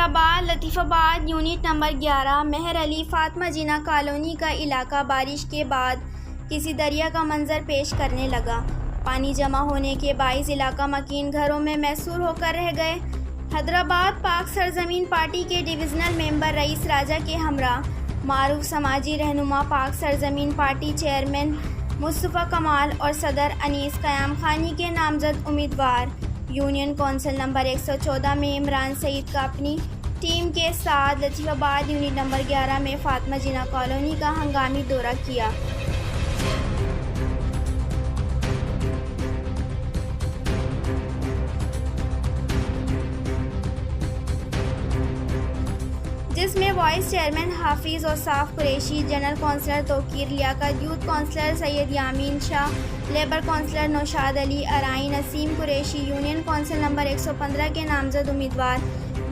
Hyderabad Latifabad unit number 11 मेहर Ali Fatima Jinnah colony का इलाका बारिश के बाद किसी दरिया का मंजर पेश करने लगा। पानी जमा होने के बाइस इलाका मकीन घरों में मैसूर होकर रह गए। हैदराबाद पाक सरजमीन पार्टी के डिविजनल मेंबर रईस राजा के हमरा मारूफ समाजी रहनुमा पाक सरजमीन पार्टी चेयरमैन मुस्तफ़ा कमाल और सदर अनीस क़याम खानी के नामजद उम्मीदवार यूनियन कौंसिल नंबर 114 में इमरान सईद का अपनी टीम के साथ लतीफ़ाबाद यूनिट नंबर 11 में फातिमा जिन्ना कॉलोनी का हंगामी दौरा किया। जिसमें वाइस चेयरमैन हाफिज़ और साफ Qureshi, general councillor Tauqeer Liaquat, youth councillor Syed Yameen Shah, labour councillor Naushad Ali Arain, Naseem Qureshi, union council number 115 के नामजद उम्मीदवार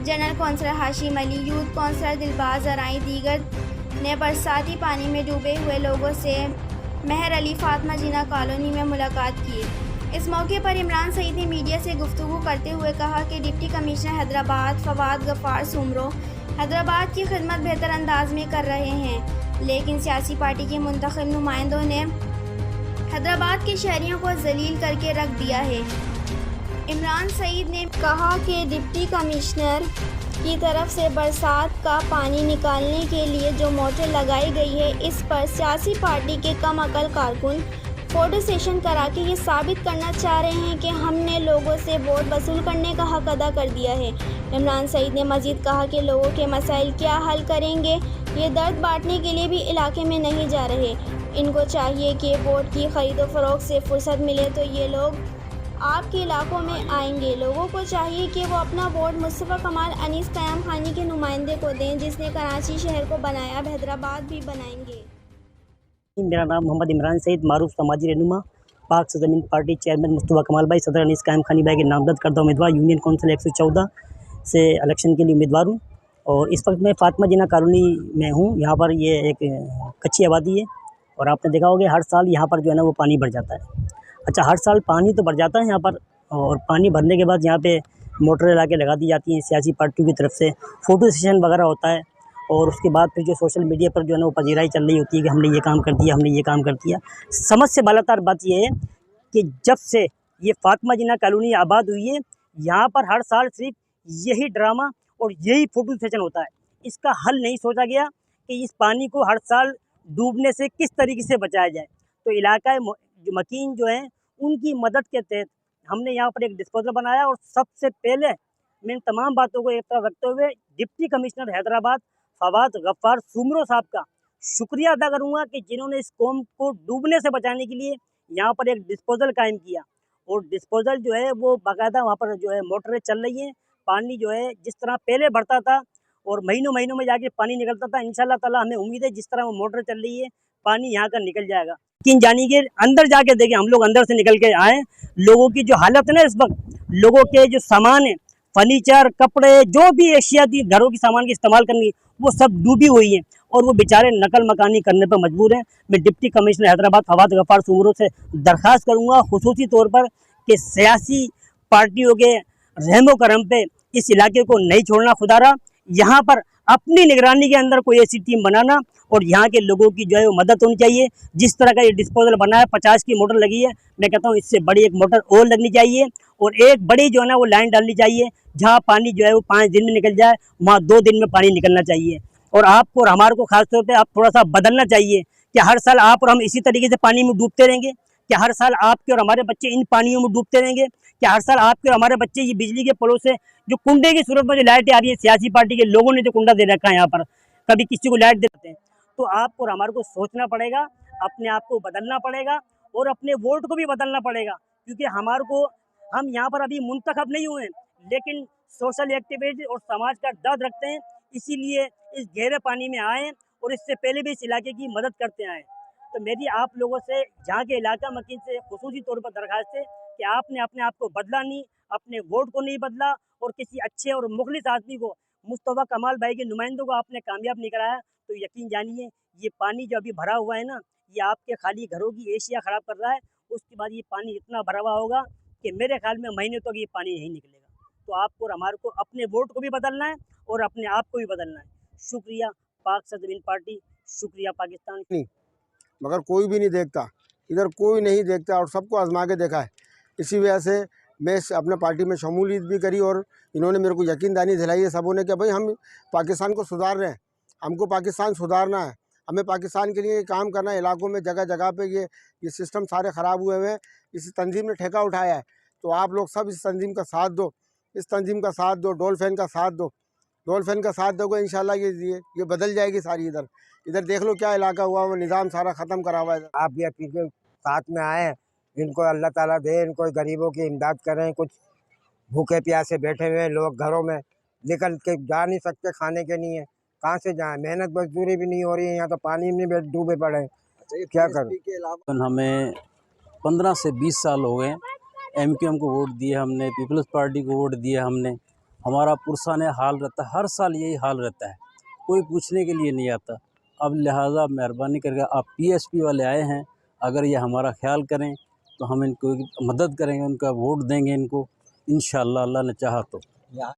general councillor Hashim Ali, youth councillor Dilbaz Arain दीगर ने बरसाती पानी में डूबे हुए लोगों से मेहर अली फातिमा जिन्ना कॉलोनी में मुलाकात की। इस मौके पर इमरान सईद ने मीडिया से गुफ्तगू करते हुए कहा कि डिप्टी कमिश्नर हैदराबाद फवाद गफ्फार सुमरो हैदराबाद की खिदमत बेहतर अंदाज में कर रहे हैं, लेकिन सियासी पार्टी के मुंतखब नुमाइंदों ने हैदराबाद के शहरियों को जलील करके रख दिया है। इमरान सईद ने कहा कि डिप्टी कमिश्नर की तरफ से बरसात का पानी निकालने के लिए जो मोटर लगाई गई है, इस पर सियासी पार्टी के कम अकल कारकुन फोटो सेशन करा के ये साबित करना चाह रहे हैं कि हमने लोगों से वोट वसूल करने का हक अदा कर दिया है। इमरान सईद ने मज़ीद कहा कि लोगों के मसाइल क्या हल करेंगे, ये दर्द बांटने के लिए भी इलाके में नहीं जा रहे। इनको चाहिए कि वोट की ख़रीदो फरोख्त से फुर्सत मिले तो ये लोग आपके इलाकों में आएंगे। लोगों को चाहिए कि वो अपना वोट मुस्तफ़ा कमाल अनीस क़याम खानी के नुमाइंदे को दें, जिसने कराची शहर को बनाया, अब हैदराबाद भी बनाएंगे। मेरा नाम मोहम्मद इमरान सईद मारूफ समाजी रहनुमा पाक सरजमीन पार्टी चेयरमैन मुस्तफ़ा कमाल भाई, सदर अनीस क़याम खानी भाई के नामजद करदा उम्मीदवार यूनियन कौंसिल 114 से इलेक्शन के लिए उम्मीदवार हूँ। और इस वक्त मैं फातिमा जिन्ना कॉलोनी में हूँ। यहाँ पर ये एक कच्ची आबादी है और आपने देखा होगा हर साल यहाँ पर जो है ना वो पानी भर जाता है। अच्छा, हर साल पानी तो भर जाता है यहाँ पर, और पानी भरने के बाद यहाँ पे मोटरें ला के लगा दी जाती हैं सियासी पार्टियों की तरफ से, फ़ोटो सेशन वगैरह होता है, और उसके बाद फिर जो सोशल मीडिया पर जो है ना वो पजीराई चल रही होती है कि हमने ये काम कर दिया, हमने ये काम कर दिया। समझ से बालातर बात ये है कि जब से ये फातिमा जिन्ना कॉलोनी आबाद हुई है, यहाँ पर हर साल सिर्फ यही ड्रामा और यही फ़ोटो सेशन होता है। इसका हल नहीं सोचा गया कि इस पानी को हर साल डूबने से किस तरीके से बचाया जाए। तो इलाका जो मकीन जो हैं उनकी मदद के तहत हमने यहाँ पर एक डिस्पोजल बनाया, और सबसे पहले मैं इन तमाम बातों को एक तरफ रखते हुए डिप्टी कमिश्नर हैदराबाद फवाद गफ्फार सुमरो साहब का शुक्रिया अदा करूँगा कि जिन्होंने इस कौम को डूबने से बचाने के लिए यहाँ पर एक डिस्पोजल कायम किया। और डिस्पोजल जो है वो बाकायदा वहाँ पर जो है मोटरें चल रही हैं। पानी जो है जिस तरह पहले बढ़ता था और महीनों महीनों में जाके पानी निकलता था, इंशाल्लाह ताला हमें उम्मीद है जिस तरह वो मोटर चल रही है पानी यहाँ का निकल जाएगा। लेकिन जानी के अंदर जाके देखें, हम लोग अंदर से निकल के आए, लोगों की जो हालत है ना इस वक्त, लोगों के जो सामान है, फर्नीचर, कपड़े, जो भी एशिया थी घरों की सामान की इस्तेमाल करनी, वो सब डूबी हुई है और वो बेचारे नकल मकानी करने पर मजबूर हैं। मैं डिप्टी कमिश्नर हैदराबाद फवाद गफ्फार सुमरो से दरख्वास्त करूँगा खुसूसी तौर पर कि सियासी पार्टियों के रहमो करम पे इस इलाके को नहीं छोड़ना। खुदारा यहाँ पर अपनी निगरानी के अंदर कोई ऐसी टीम बनाना और यहाँ के लोगों की जो है वो मदद होनी चाहिए। जिस तरह का ये डिस्पोजल बना है, 50 की मोटर लगी है, मैं कहता हूँ इससे बड़ी एक मोटर और लगनी चाहिए, और एक बड़ी जो है ना वो लाइन डालनी चाहिए जहाँ पानी जो है वो 5 दिन में निकल जाए, वहाँ 2 दिन में पानी निकलना चाहिए। और आपको और हमारे को खासतौर पर आप थोड़ा सा बदलना चाहिए कि हर साल आप और हम इसी तरीके से पानी में डूबते रहेंगे, क्या हर साल आपके और हमारे बच्चे इन पानियों में डूबते रहेंगे, क्या हर साल आपके और हमारे बच्चे ये बिजली के पोलों से जो कुंडे की सूरत में जो लाइटें आ रही है, सियासी पार्टी के लोगों ने जो कुंडा दे रखा है यहाँ पर, कभी किसी को लाइट देते हैं। तो आपको और हमारे को सोचना पड़ेगा, अपने आप को बदलना पड़ेगा और अपने वोट को भी बदलना पड़ेगा, क्योंकि हमारे को हम यहाँ पर अभी मुंतखब नहीं हुए हैं, लेकिन सोशल एक्टिविटी और समाज का दर्द रखते हैं, इसीलिए इस गहरे पानी में आए और इससे पहले भी इस इलाके की मदद करते आए। तो मेरी आप लोगों से, जहाँ के इलाका मकीन से खुसूसी तौर पर दरख्वास्त है कि आपने अपने आप को बदला नहीं, अपने वोट को नहीं बदला, और किसी अच्छे और मुखलिस आदमी को, मुस्तफ़ा कमाल भाई के नुमाइंदों को आपने कामयाब नहीं कराया, तो यकीन जानिए ये पानी जो अभी भरा हुआ है ना, ये आपके खाली घरों की एशिया ख़राब कर रहा है। उसके बाद ये पानी इतना भरा हुआ होगा कि मेरे ख्याल में महीने तक ये पानी नहीं निकलेगा। तो आपको और हमारे को अपने वोट को भी बदलना है और अपने आप को भी बदलना है। शुक्रिया पाक सरजमीन पार्टी, शुक्रिया पाकिस्तान। नहीं, मगर कोई भी नहीं देखता, इधर कोई नहीं देखता और सबको आजमा के देखा है। इसी वजह से मैं अपने पार्टी में शमूलियत भी करी और इन्होंने मेरे को यकीनदानी दिलाई है सबों ने कि भाई हम पाकिस्तान को सुधार रहे हैं, हमको पाकिस्तान सुधारना है, हमें पाकिस्तान के लिए काम करना है। इलाकों में जगह जगह पे ये सिस्टम सारे ख़राब हुए हुए हैं। इस तंजीम ने ठेका उठाया है, तो आप लोग सब इस तंजीम का साथ दो, इस तंजीम का साथ दो, डोलफिन का साथ दो। डोलफिन का साथ दोगे इंशाल्लाह ये बदल जाएगी सारी। इधर देख लो क्या इलाका हुआ, वो निज़ाम सारा ख़त्म करा हुआ है। आप भी अपील के साथ में आए, इनको अल्लाह ताला दे, इनको गरीबों की इमदाद करें। कुछ भूखे प्यासे बैठे हुए लोग घरों में निकल के जा नहीं सकते, खाने के नहीं है, कहाँ से जाएं? मेहनत मजदूरी भी नहीं हो रही है, यहाँ तो पानी में भी डूबे पड़े हैं, क्या करें? हमें 15 से 20 साल हो गए MQM को वोट दिए हमने, पीपल्स पार्टी को वोट दिया हमने। हमारा पुरसाने हाल रहता है, हर साल यही हाल रहता है, कोई पूछने के लिए नहीं आता। अब लिहाजा मेहरबानी करके आप PSP वाले आए हैं, अगर ये हमारा ख्याल करें तो हम इनको मदद करेंगे, उनका वोट देंगे इनको इंशाअल्लाह, अल्लाह ने चाहा तो।